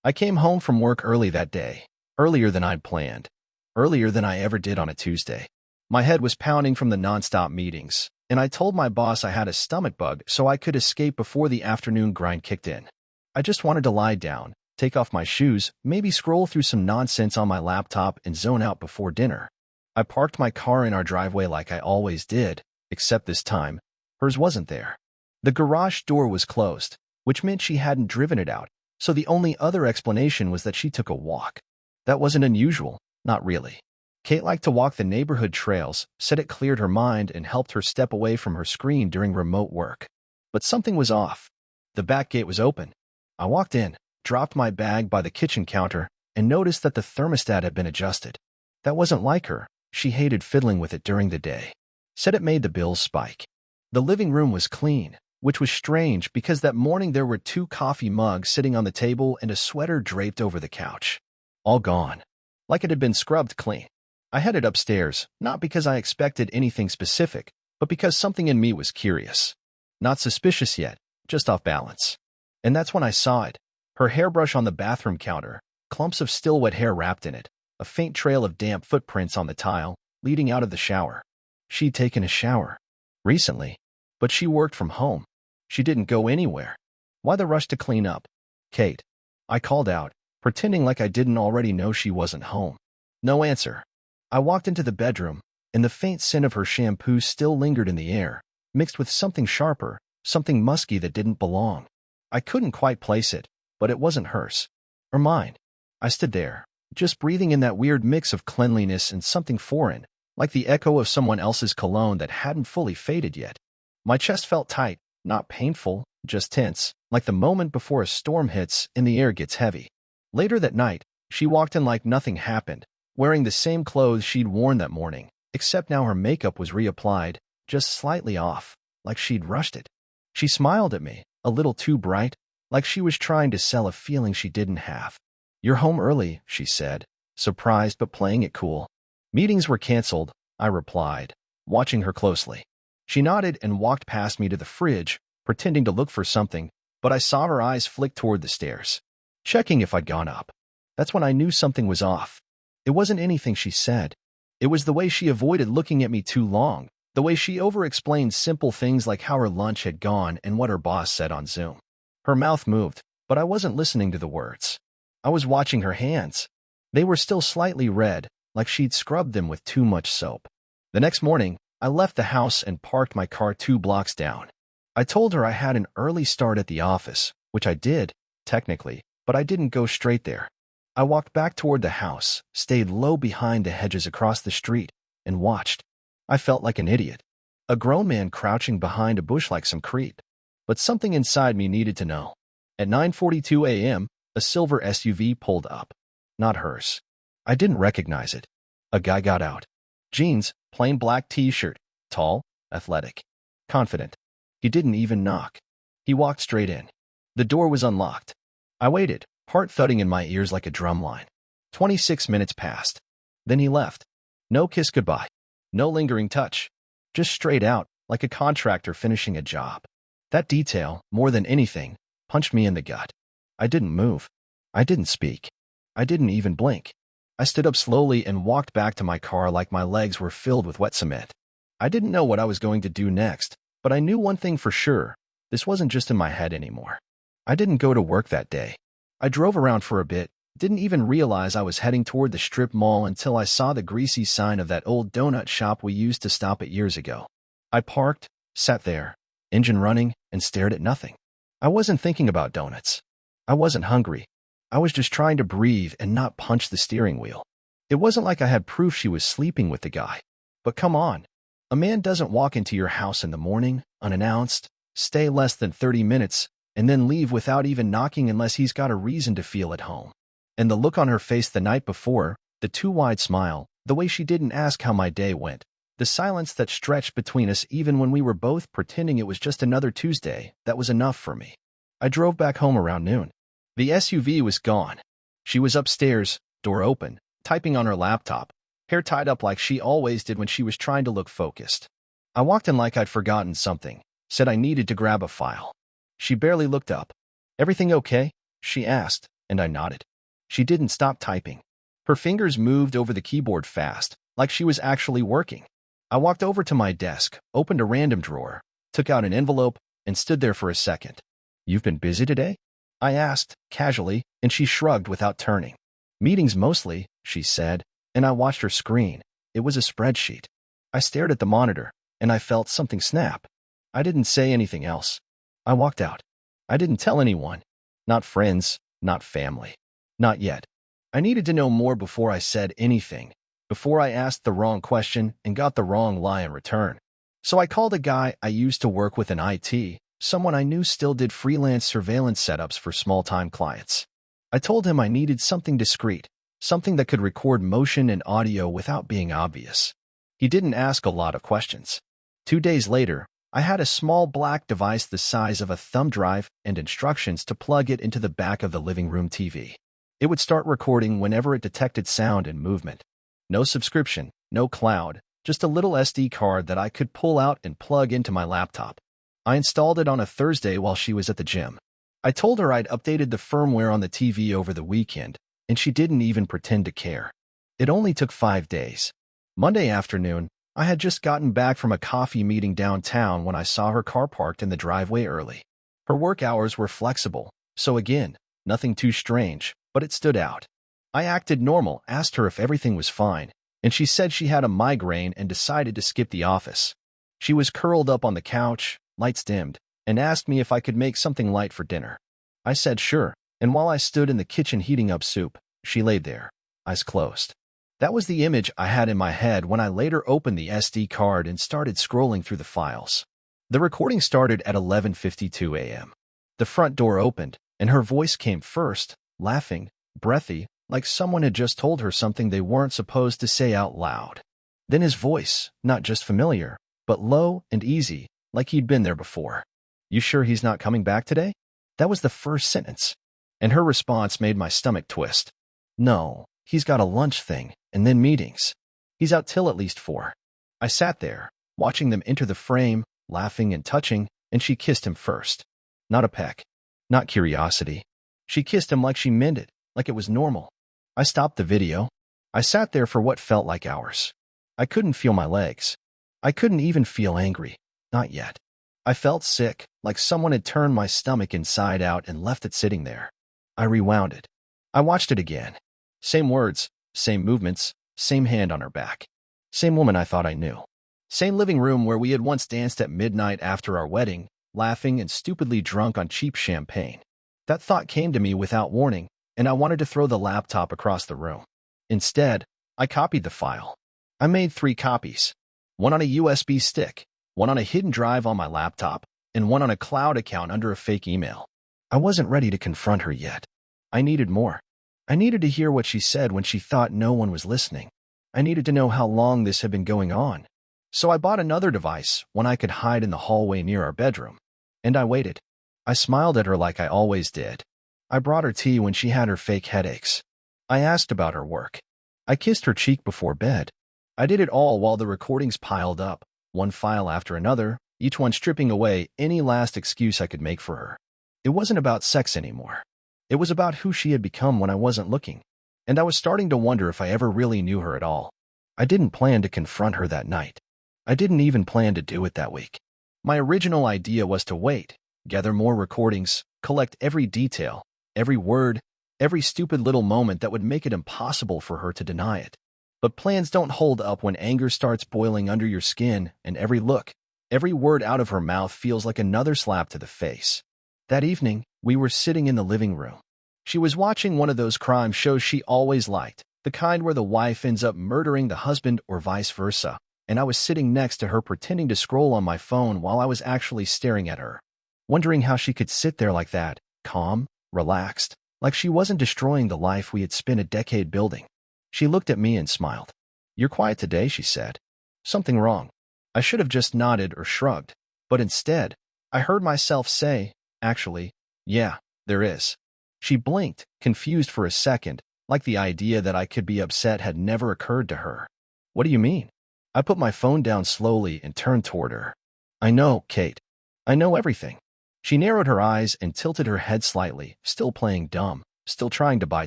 I came home from work early that day, earlier than I'd planned, earlier than I ever did on a Tuesday. My head was pounding from the nonstop meetings, and I told my boss I had a stomach bug so I could escape before the afternoon grind kicked in. I just wanted to lie down, take off my shoes, maybe scroll through some nonsense on my laptop and zone out before dinner. I parked my car in our driveway like I always did, except this time, hers wasn't there. The garage door was closed, which meant she hadn't driven it out, so the only other explanation was that she took a walk. That wasn't unusual, not really. Kate liked to walk the neighborhood trails, said it cleared her mind and helped her step away from her screen during remote work. But something was off. The back gate was open. I walked in, dropped my bag by the kitchen counter, and noticed that the thermostat had been adjusted. That wasn't like her. She hated fiddling with it during the day. Said it made the bills spike. The living room was clean, which was strange because that morning there were 2 coffee mugs sitting on the table and a sweater draped over the couch. All gone. Like it had been scrubbed clean. I headed upstairs, not because I expected anything specific, but because something in me was curious. Not suspicious yet, just off balance. And that's when I saw it. Her hairbrush on the bathroom counter, clumps of still wet hair wrapped in it, a faint trail of damp footprints on the tile, leading out of the shower. She'd taken a shower. Recently. But she worked from home. She didn't go anywhere. Why the rush to clean up? Kate. I called out, pretending like I didn't already know she wasn't home. No answer. I walked into the bedroom, and the faint scent of her shampoo still lingered in the air, mixed with something sharper, something musky that didn't belong. I couldn't quite place it, but it wasn't hers. Or mine. I stood there, just breathing in that weird mix of cleanliness and something foreign, like the echo of someone else's cologne that hadn't fully faded yet. My chest felt tight, not painful, just tense, like the moment before a storm hits and the air gets heavy. Later that night, she walked in like nothing happened, wearing the same clothes she'd worn that morning, except now her makeup was reapplied, just slightly off, like she'd rushed it. She smiled at me, a little too bright, like she was trying to sell a feeling she didn't have. "You're home early," she said, surprised but playing it cool. "Meetings were canceled," I replied, watching her closely. She nodded and walked past me to the fridge, pretending to look for something, but I saw her eyes flick toward the stairs, checking if I'd gone up. That's when I knew something was off. It wasn't anything she said. It was the way she avoided looking at me too long, the way she over-explained simple things like how her lunch had gone and what her boss said on Zoom. Her mouth moved, but I wasn't listening to the words. I was watching her hands. They were still slightly red, like she'd scrubbed them with too much soap. The next morning, I left the house and parked my car 2 blocks down. I told her I had an early start at the office, which I did, technically, but I didn't go straight there. I walked back toward the house, stayed low behind the hedges across the street, and watched. I felt like an idiot. A grown man crouching behind a bush like some creep. But something inside me needed to know. At 9:42 a.m., a silver SUV pulled up. Not hers. I didn't recognize it. A guy got out. Jeans, plain black t-shirt, tall, athletic, confident. He didn't even knock. He walked straight in. The door was unlocked. I waited, heart thudding in my ears like a drumline. 26 minutes passed. Then he left. No kiss goodbye. No lingering touch. Just straight out, like a contractor finishing a job. That detail, more than anything, punched me in the gut. I didn't move. I didn't speak. I didn't even blink. I stood up slowly and walked back to my car like my legs were filled with wet cement. I didn't know what I was going to do next, but I knew one thing for sure. This wasn't just in my head anymore. I didn't go to work that day. I drove around for a bit, didn't even realize I was heading toward the strip mall until I saw the greasy sign of that old donut shop we used to stop at years ago. I parked, sat there, engine running, and stared at nothing. I wasn't thinking about donuts. I wasn't hungry. I was just trying to breathe and not punch the steering wheel. It wasn't like I had proof she was sleeping with the guy. But come on. A man doesn't walk into your house in the morning, unannounced, stay less than 30 minutes, and then leave without even knocking unless he's got a reason to feel at home. And the look on her face the night before, the too wide smile, the way she didn't ask how my day went, the silence that stretched between us even when we were both pretending it was just another Tuesday, that was enough for me. I drove back home around noon. The SUV was gone. She was upstairs, door open, typing on her laptop, hair tied up like she always did when she was trying to look focused. I walked in like I'd forgotten something, said I needed to grab a file. She barely looked up. "Everything okay?" she asked, and I nodded. She didn't stop typing. Her fingers moved over the keyboard fast, like she was actually working. I walked over to my desk, opened a random drawer, took out an envelope, and stood there for a second. "You've been busy today?" I asked, casually, and she shrugged without turning. "Meetings mostly," she said, and I watched her screen. It was a spreadsheet. I stared at the monitor, and I felt something snap. I didn't say anything else. I walked out. I didn't tell anyone. Not friends, not family. Not yet. I needed to know more before I said anything, before I asked the wrong question and got the wrong lie in return. So I called a guy I used to work with in IT, someone I knew still did freelance surveillance setups for small-time clients. I told him I needed something discreet, something that could record motion and audio without being obvious. He didn't ask a lot of questions. 2 days later, I had a small black device the size of a thumb drive and instructions to plug it into the back of the living room TV. It would start recording whenever it detected sound and movement. No subscription, no cloud, just a little SD card that I could pull out and plug into my laptop. I installed it on a Thursday while she was at the gym. I told her I'd updated the firmware on the TV over the weekend, and she didn't even pretend to care. It only took 5 days. Monday afternoon, I had just gotten back from a coffee meeting downtown when I saw her car parked in the driveway early. Her work hours were flexible, so again, nothing too strange, but it stood out. I acted normal, asked her if everything was fine, and she said she had a migraine and decided to skip the office. She was curled up on the couch, lights dimmed, and asked me if I could make something light for dinner. I said sure, and while I stood in the kitchen heating up soup, she laid there, eyes closed. That was the image I had in my head when I later opened the SD card and started scrolling through the files. The recording started at 11:52 a.m. The front door opened, and her voice came first, laughing, breathy, like someone had just told her something they weren't supposed to say out loud. Then his voice, not just familiar, but low and easy, like he'd been there before. "You sure he's not coming back today?" That was the first sentence. And her response made my stomach twist. "No, he's got a lunch thing, and then meetings. He's out till at least 4. I sat there, watching them enter the frame, laughing and touching, and she kissed him first. Not a peck. Not curiosity. She kissed him like she meant it, like it was normal. I stopped the video. I sat there for what felt like hours. I couldn't feel my legs. I couldn't even feel angry. Not yet. I felt sick, like someone had turned my stomach inside out and left it sitting there. I rewound it. I watched it again. Same words, same movements, same hand on her back. Same woman I thought I knew. Same living room where we had once danced at midnight after our wedding, laughing and stupidly drunk on cheap champagne. That thought came to me without warning, and I wanted to throw the laptop across the room. Instead, I copied the file. I made 3 copies. One on a USB stick, one on a hidden drive on my laptop, and one on a cloud account under a fake email. I wasn't ready to confront her yet. I needed more. I needed to hear what she said when she thought no one was listening. I needed to know how long this had been going on. So I bought another device, one I could hide in the hallway near our bedroom. And I waited. I smiled at her like I always did. I brought her tea when she had her fake headaches. I asked about her work. I kissed her cheek before bed. I did it all while the recordings piled up, one file after another, each one stripping away any last excuse I could make for her. It wasn't about sex anymore. It was about who she had become when I wasn't looking. And I was starting to wonder if I ever really knew her at all. I didn't plan to confront her that night. I didn't even plan to do it that week. My original idea was to wait, gather more recordings, collect every detail, every word, every stupid little moment that would make it impossible for her to deny it. But plans don't hold up when anger starts boiling under your skin, and every look, every word out of her mouth feels like another slap to the face. That evening, we were sitting in the living room. She was watching one of those crime shows she always liked, the kind where the wife ends up murdering the husband or vice versa, and I was sitting next to her pretending to scroll on my phone while I was actually staring at her, wondering how she could sit there like that, calm, relaxed, like she wasn't destroying the life we had spent a decade building. She looked at me and smiled. "You're quiet today," she said. Something wrong. I should have just nodded or shrugged, but instead, I heard myself say, "Actually, yeah, there is." She blinked, confused for a second, like the idea that I could be upset had never occurred to her. "What do you mean?" I put my phone down slowly and turned toward her. "I know, Kate. I know everything." She narrowed her eyes and tilted her head slightly, still playing dumb, still trying to buy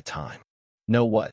time. Know what?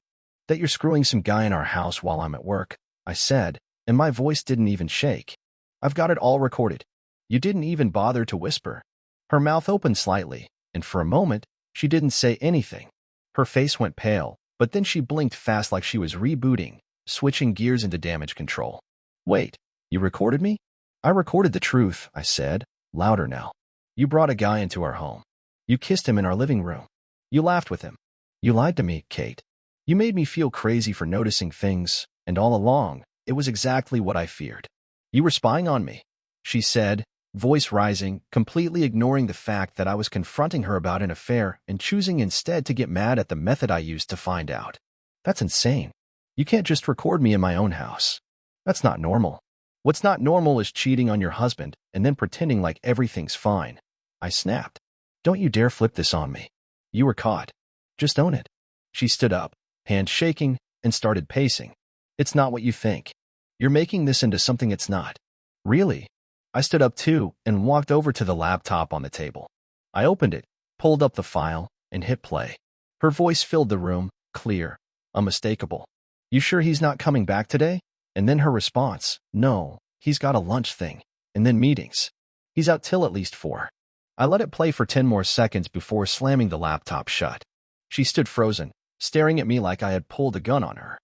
That you're screwing some guy in our house while I'm at work, I said, and my voice didn't even shake. I've got it all recorded. You didn't even bother to whisper. Her mouth opened slightly, and for a moment, she didn't say anything. Her face went pale, but then she blinked fast like she was rebooting, switching gears into damage control. Wait, you recorded me? I recorded the truth, I said, louder now. You brought a guy into our home. You kissed him in our living room. You laughed with him. You lied to me, Kate. You made me feel crazy for noticing things, and all along, it was exactly what I feared. You were spying on me, she said, voice rising, completely ignoring the fact that I was confronting her about an affair and choosing instead to get mad at the method I used to find out. That's insane. You can't just record me in my own house. That's not normal. What's not normal is cheating on your husband and then pretending like everything's fine. I snapped. Don't you dare flip this on me. You were caught. Just own it. She stood up, hands shaking, and started pacing. It's not what you think. You're making this into something it's not. Really? I stood up too and walked over to the laptop on the table. I opened it, pulled up the file, and hit play. Her voice filled the room, clear, unmistakable. You sure he's not coming back today? And then her response, no, he's got a lunch thing, and then meetings. He's out till at least 4. I let it play for 10 more seconds before slamming the laptop shut. She stood frozen, staring at me like I had pulled a gun on her.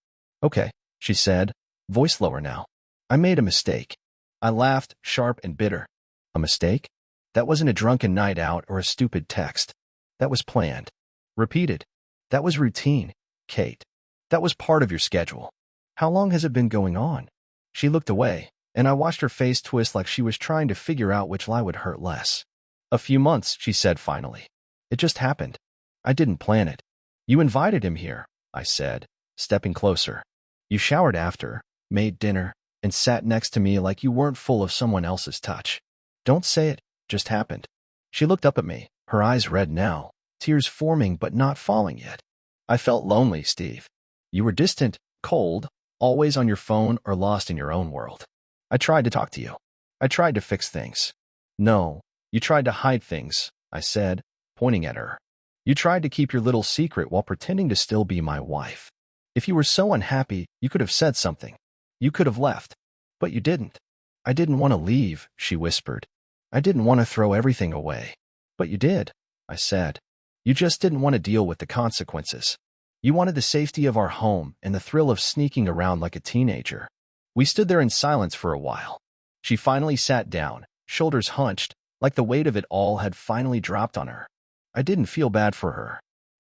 Okay, she said, voice lower now. I made a mistake. I laughed, sharp and bitter. A mistake? That wasn't a drunken night out or a stupid text. That was planned. Repeated. That was routine, Kate. That was part of your schedule. How long has it been going on? She looked away, and I watched her face twist like she was trying to figure out which lie would hurt less. A few months, she said finally. It just happened. I didn't plan it. You invited him here, I said, stepping closer. You showered after, made dinner, and sat next to me like you weren't full of someone else's touch. Don't say it, just happened. She looked up at me, her eyes red now, tears forming but not falling yet. I felt lonely, Steve. You were distant, cold, always on your phone or lost in your own world. I tried to talk to you. I tried to fix things. No, you tried to hide things, I said, pointing at her. You tried to keep your little secret while pretending to still be my wife. If you were so unhappy, you could have said something. You could have left. But you didn't. I didn't want to leave, she whispered. I didn't want to throw everything away. But you did, I said. You just didn't want to deal with the consequences. You wanted the safety of our home and the thrill of sneaking around like a teenager. We stood there in silence for a while. She finally sat down, shoulders hunched, like the weight of it all had finally dropped on her. I didn't feel bad for her.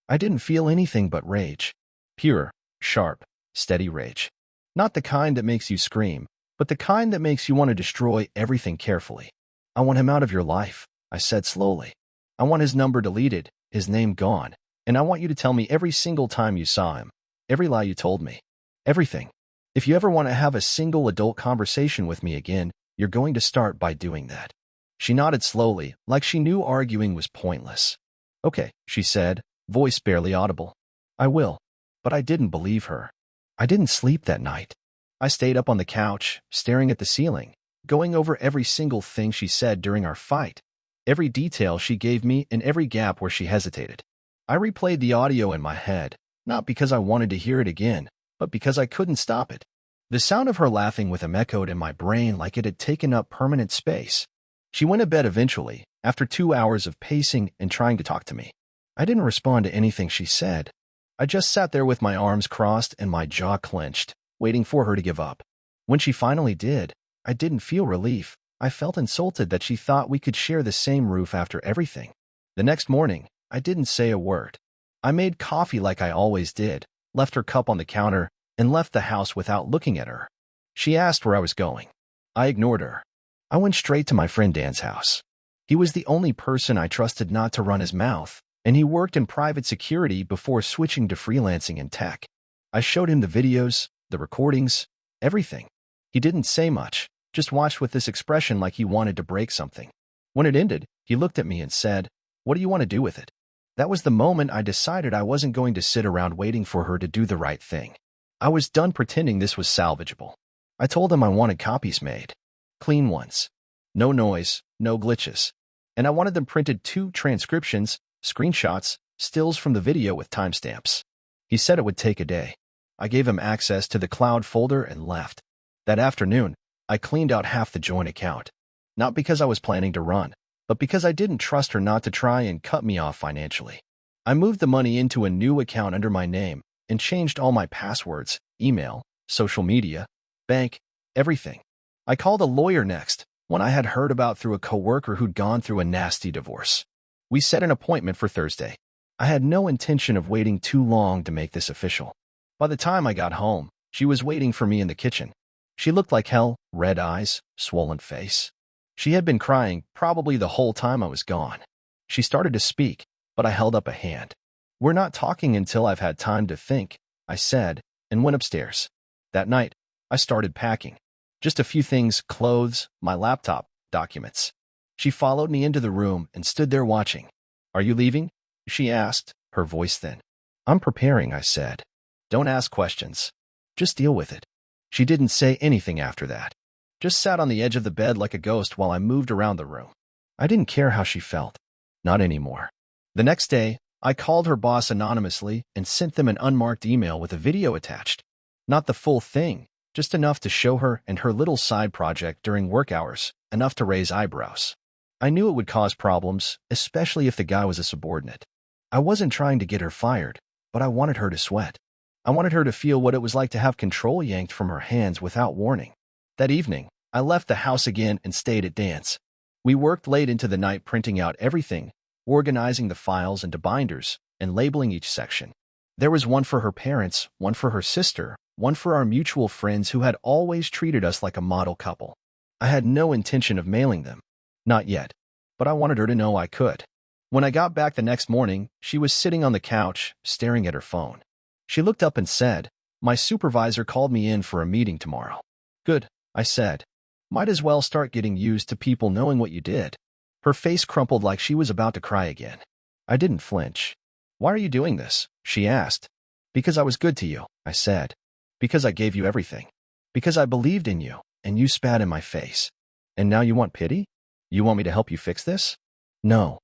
I didn't feel anything but rage. Pure, sharp, steady rage. Not the kind that makes you scream, but the kind that makes you want to destroy everything carefully. I want him out of your life, I said slowly. I want his number deleted, his name gone, and I want you to tell me every single time you saw him, every lie you told me, everything. If you ever want to have a single adult conversation with me again, you're going to start by doing that. She nodded slowly, like she knew arguing was pointless. Okay, she said, voice barely audible. I will. But I didn't believe her. I didn't sleep that night. I stayed up on the couch, staring at the ceiling, going over every single thing she said during our fight, every detail she gave me and every gap where she hesitated. I replayed the audio in my head, not because I wanted to hear it again, but because I couldn't stop it. The sound of her laughing with him echoed in my brain like it had taken up permanent space. She went to bed eventually, after 2 hours of pacing and trying to talk to me. I didn't respond to anything she said. I just sat there with my arms crossed and my jaw clenched, waiting for her to give up. When she finally did, I didn't feel relief. I felt insulted that she thought we could share the same roof after everything. The next morning, I didn't say a word. I made coffee like I always did, left her cup on the counter, and left the house without looking at her. She asked where I was going. I ignored her. I went straight to my friend Dan's house. He was the only person I trusted not to run his mouth, and he worked in private security before switching to freelancing in tech. I showed him the videos, the recordings, everything. He didn't say much, just watched with this expression like he wanted to break something. When it ended, he looked at me and said, "What do you want to do with it?" That was the moment I decided I wasn't going to sit around waiting for her to do the right thing. I was done pretending this was salvageable. I told him I wanted copies made. Clean ones. No noise, no glitches. And I wanted them printed 2 transcriptions, screenshots, stills from the video with timestamps. He said it would take a day. I gave him access to the cloud folder and left. That afternoon, I cleaned out half the joint account. Not because I was planning to run, but because I didn't trust her not to try and cut me off financially. I moved the money into a new account under my name and changed all my passwords, email, social media, bank, everything. I called a lawyer next, one I had heard about through a coworker who'd gone through a nasty divorce. We set an appointment for Thursday. I had no intention of waiting too long to make this official. By the time I got home, she was waiting for me in the kitchen. She looked like hell, red eyes, swollen face. She had been crying probably the whole time I was gone. She started to speak, but I held up a hand. "We're not talking until I've had time to think," I said, and went upstairs. That night, I started packing. Just a few things, clothes, my laptop, documents. She followed me into the room and stood there watching. "Are you leaving?" she asked, her voice thin. "I'm preparing," I said. "Don't ask questions. Just deal with it." She didn't say anything after that. Just sat on the edge of the bed like a ghost while I moved around the room. I didn't care how she felt. Not anymore. The next day, I called her boss anonymously and sent them an unmarked email with a video attached. Not the full thing, just enough to show her and her little side project during work hours, enough to raise eyebrows. I knew it would cause problems, especially if the guy was a subordinate. I wasn't trying to get her fired, but I wanted her to sweat. I wanted her to feel what it was like to have control yanked from her hands without warning. That evening, I left the house again and stayed at Dan's. We worked late into the night printing out everything, organizing the files into binders, and labeling each section. There was one for her parents, one for her sister, one for our mutual friends who had always treated us like a model couple. I had no intention of mailing them. Not yet. But I wanted her to know I could. When I got back the next morning, she was sitting on the couch, staring at her phone. She looked up and said, "My supervisor called me in for a meeting tomorrow." "Good," I said. "Might as well start getting used to people knowing what you did." Her face crumpled like she was about to cry again. I didn't flinch. "Why are you doing this?" she asked. "Because I was good to you," I said. "Because I gave you everything. Because I believed in you, and you spat in my face. And now you want pity? You want me to help you fix this?" "No."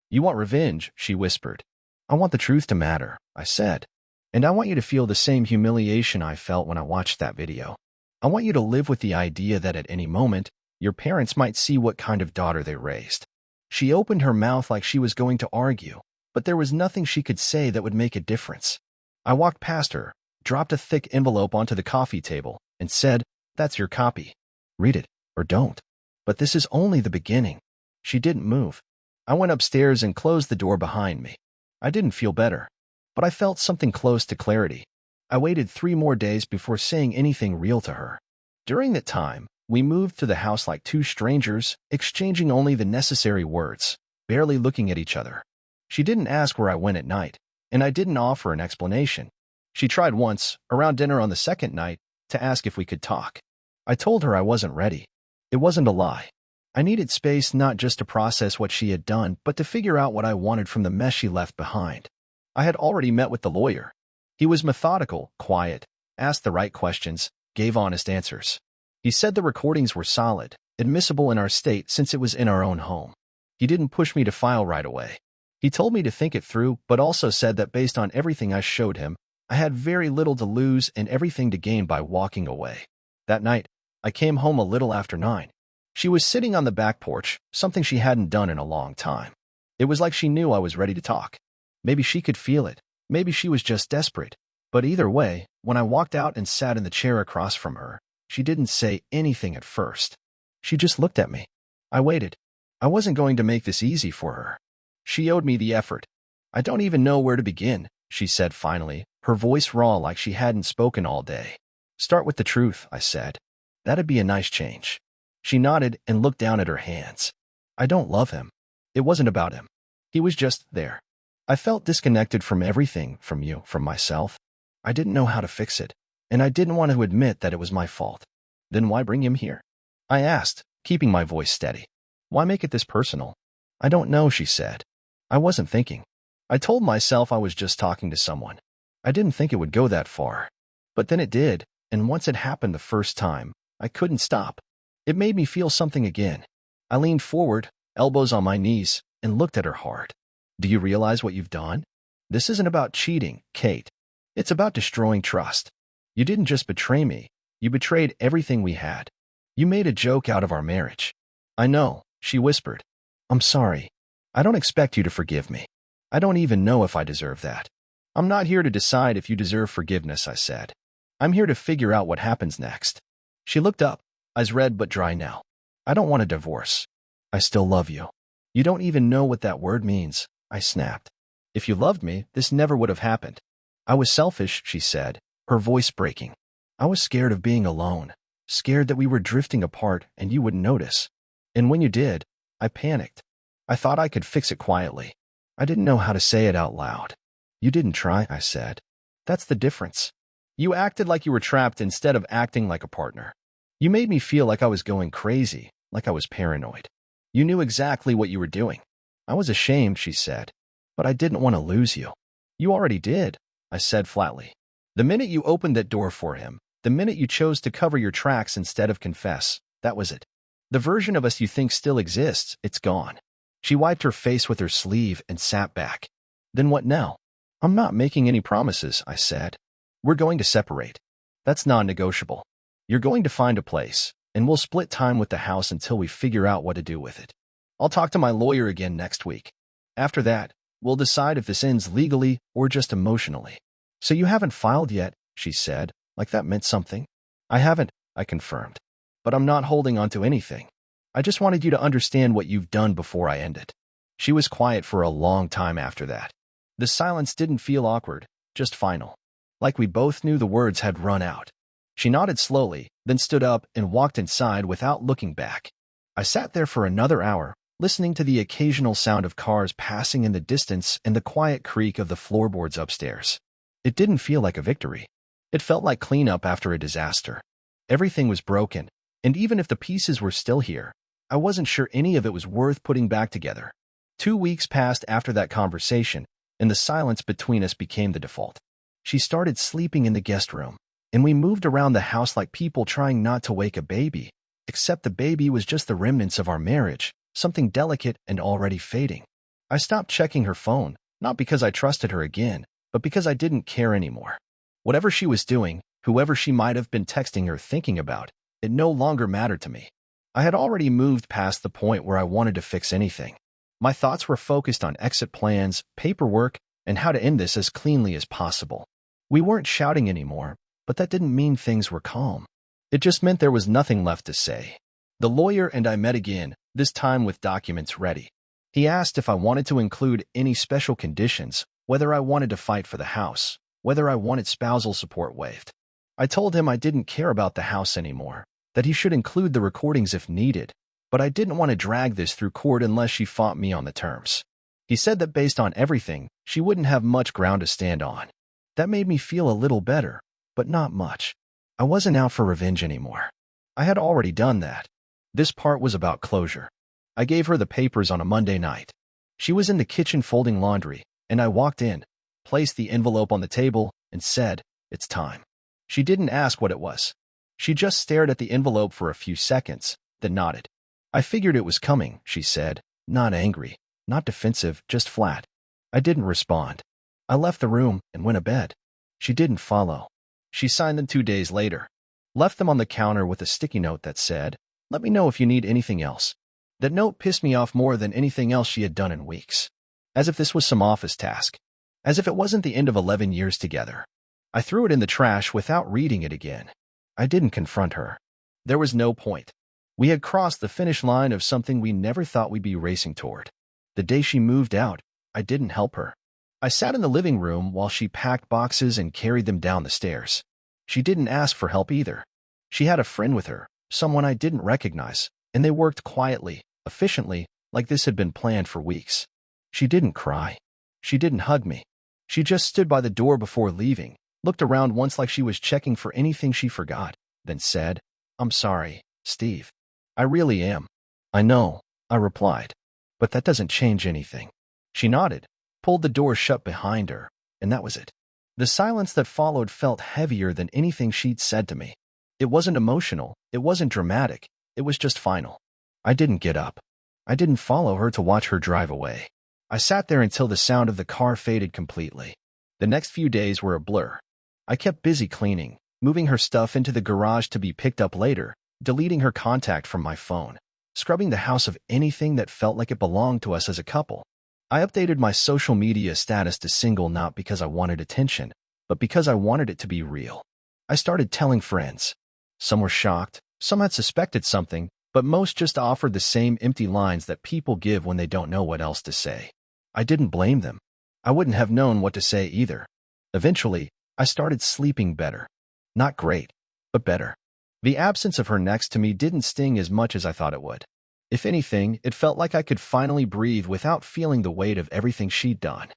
"You want revenge," she whispered. "I want the truth to matter," I said. "And I want you to feel the same humiliation I felt when I watched that video. I want you to live with the idea that at any moment, your parents might see what kind of daughter they raised." She opened her mouth like she was going to argue, but there was nothing she could say that would make a difference. I walked past her, dropped a thick envelope onto the coffee table, and said, "That's your copy. Read it, or don't. But this is only the beginning." She didn't move. I went upstairs and closed the door behind me. I didn't feel better, but I felt something close to clarity. I waited 3 more days before saying anything real to her. During that time, we moved through the house like 2 strangers, exchanging only the necessary words, barely looking at each other. She didn't ask where I went at night, and I didn't offer an explanation. She tried once, around dinner on the second night, to ask if we could talk. I told her I wasn't ready. It wasn't a lie. I needed space not just to process what she had done, but to figure out what I wanted from the mess she left behind. I had already met with the lawyer. He was methodical, quiet, asked the right questions, gave honest answers. He said the recordings were solid, admissible in our state since it was in our own home. He didn't push me to file right away. He told me to think it through, but also said that based on everything I showed him, I had very little to lose and everything to gain by walking away. That night, I came home a little after 9. She was sitting on the back porch, something she hadn't done in a long time. It was like she knew I was ready to talk. Maybe she could feel it. Maybe she was just desperate. But either way, when I walked out and sat in the chair across from her, she didn't say anything at first. She just looked at me. I waited. I wasn't going to make this easy for her. She owed me the effort. "I don't even know where to begin," she said finally, her voice raw like she hadn't spoken all day. "Start with the truth," I said. "That'd be a nice change." She nodded and looked down at her hands. "I don't love him. It wasn't about him. He was just there. I felt disconnected from everything, from you, from myself. I didn't know how to fix it, and I didn't want to admit that it was my fault." "Then why bring him here?" I asked, keeping my voice steady. "Why make it this personal?" "I don't know," she said. "I wasn't thinking. I told myself I was just talking to someone. I didn't think it would go that far. But then it did, and once it happened the first time, I couldn't stop. It made me feel something again." I leaned forward, elbows on my knees, and looked at her hard. Do you realize what you've done? This isn't about cheating, Kate. It's about destroying trust. You didn't just betray me. You betrayed everything we had. You made a joke out of our marriage. I know, she whispered. I'm sorry. I don't expect you to forgive me. I don't even know if I deserve that. I'm not here to decide if you deserve forgiveness, I said. I'm here to figure out what happens next. She looked up, eyes red but dry now. I don't want a divorce. I still love you. You don't even know what that word means, I snapped. If you loved me, this never would have happened. I was selfish, she said, her voice breaking. I was scared of being alone, scared that we were drifting apart and you wouldn't notice. And when you did, I panicked. I thought I could fix it quietly. I didn't know how to say it out loud. You didn't try, I said. That's the difference. You acted like you were trapped instead of acting like a partner. You made me feel like I was going crazy, like I was paranoid. You knew exactly what you were doing. I was ashamed, she said, but I didn't want to lose you. You already did, I said flatly. The minute you opened that door for him, the minute you chose to cover your tracks instead of confess, that was it. The version of us you think still exists, it's gone. She wiped her face with her sleeve and sat back. Then what now? I'm not making any promises, I said. We're going to separate. That's non-negotiable. You're going to find a place, and we'll split time with the house until we figure out what to do with it. I'll talk to my lawyer again next week. After that, we'll decide if this ends legally or just emotionally. So you haven't filed yet, she said, like that meant something. I haven't, I confirmed. But I'm not holding on to anything. I just wanted you to understand what you've done before I end it. She was quiet for a long time after that. The silence didn't feel awkward, just final. Like we both knew the words had run out. She nodded slowly, then stood up and walked inside without looking back. I sat there for another hour, listening to the occasional sound of cars passing in the distance and the quiet creak of the floorboards upstairs. It didn't feel like a victory. It felt like cleanup after a disaster. Everything was broken, and even if the pieces were still here, I wasn't sure any of it was worth putting back together. 2 weeks passed after that conversation, and the silence between us became the default. She started sleeping in the guest room, and we moved around the house like people trying not to wake a baby, except the baby was just the remnants of our marriage, something delicate and already fading. I stopped checking her phone, not because I trusted her again, but because I didn't care anymore. Whatever she was doing, whoever she might have been texting or thinking about, it no longer mattered to me. I had already moved past the point where I wanted to fix anything. My thoughts were focused on exit plans, paperwork, and how to end this as cleanly as possible. We weren't shouting anymore, but that didn't mean things were calm. It just meant there was nothing left to say. The lawyer and I met again, this time with documents ready. He asked if I wanted to include any special conditions, whether I wanted to fight for the house, whether I wanted spousal support waived. I told him I didn't care about the house anymore, that he should include the recordings if needed, but I didn't want to drag this through court unless she fought me on the terms. He said that based on everything, she wouldn't have much ground to stand on. That made me feel a little better, but not much. I wasn't out for revenge anymore. I had already done that. This part was about closure. I gave her the papers on a Monday night. She was in the kitchen folding laundry, and I walked in, placed the envelope on the table, and said, "It's time." She didn't ask what it was. She just stared at the envelope for a few seconds, then nodded. I figured it was coming, she said, not angry, not defensive, just flat. I didn't respond. I left the room and went to bed. She didn't follow. She signed them 2 days later. Left them on the counter with a sticky note that said, "Let me know if you need anything else." That note pissed me off more than anything else she had done in weeks. As if this was some office task. As if it wasn't the end of 11 years together. I threw it in the trash without reading it again. I didn't confront her. There was no point. We had crossed the finish line of something we never thought we'd be racing toward. The day she moved out, I didn't help her. I sat in the living room while she packed boxes and carried them down the stairs. She didn't ask for help either. She had a friend with her, someone I didn't recognize, and they worked quietly, efficiently, like this had been planned for weeks. She didn't cry. She didn't hug me. She just stood by the door before leaving, looked around once like she was checking for anything she forgot, then said, "I'm sorry, Steve. I really am." "I know," I replied. "But that doesn't change anything." She nodded, pulled the door shut behind her, and that was it. The silence that followed felt heavier than anything she'd said to me. It wasn't emotional, it wasn't dramatic, it was just final. I didn't get up. I didn't follow her to watch her drive away. I sat there until the sound of the car faded completely. The next few days were a blur. I kept busy cleaning, moving her stuff into the garage to be picked up later, deleting her contact from my phone, scrubbing the house of anything that felt like it belonged to us as a couple. I updated my social media status to single not because I wanted attention, but because I wanted it to be real. I started telling friends. Some were shocked, some had suspected something, but most just offered the same empty lines that people give when they don't know what else to say. I didn't blame them. I wouldn't have known what to say either. Eventually, I started sleeping better. Not great, but better. The absence of her next to me didn't sting as much as I thought it would. If anything, it felt like I could finally breathe without feeling the weight of everything she'd done.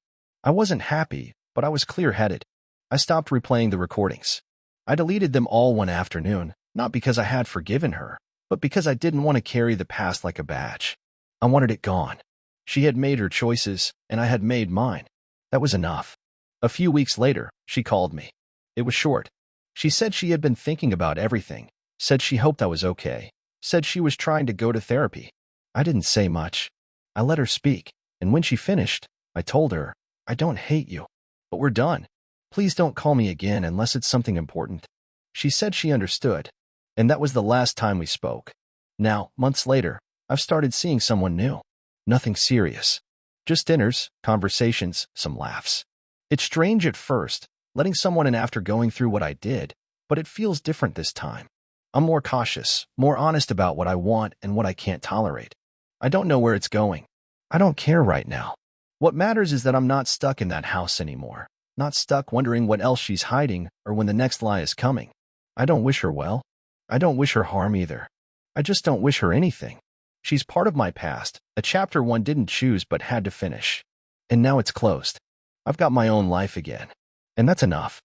I wasn't happy, but I was clear-headed. I stopped replaying the recordings. I deleted them all one afternoon, not because I had forgiven her, but because I didn't want to carry the past like a badge. I wanted it gone. She had made her choices, and I had made mine. That was enough. A few weeks later, she called me. It was short. She said she had been thinking about everything, said she hoped I was okay, said she was trying to go to therapy. I didn't say much. I let her speak, and when she finished, I told her, I don't hate you, but we're done. Please don't call me again unless it's something important. She said she understood, and that was the last time we spoke. Now, months later, I've started seeing someone new. Nothing serious. Just dinners, conversations, some laughs. It's strange at first, letting someone in after going through what I did, but it feels different this time. I'm more cautious, more honest about what I want and what I can't tolerate. I don't know where it's going. I don't care right now. What matters is that I'm not stuck in that house anymore. Not stuck wondering what else she's hiding or when the next lie is coming. I don't wish her well. I don't wish her harm either. I just don't wish her anything. She's part of my past, a chapter one didn't choose but had to finish. And now it's closed. I've got my own life again. And that's enough.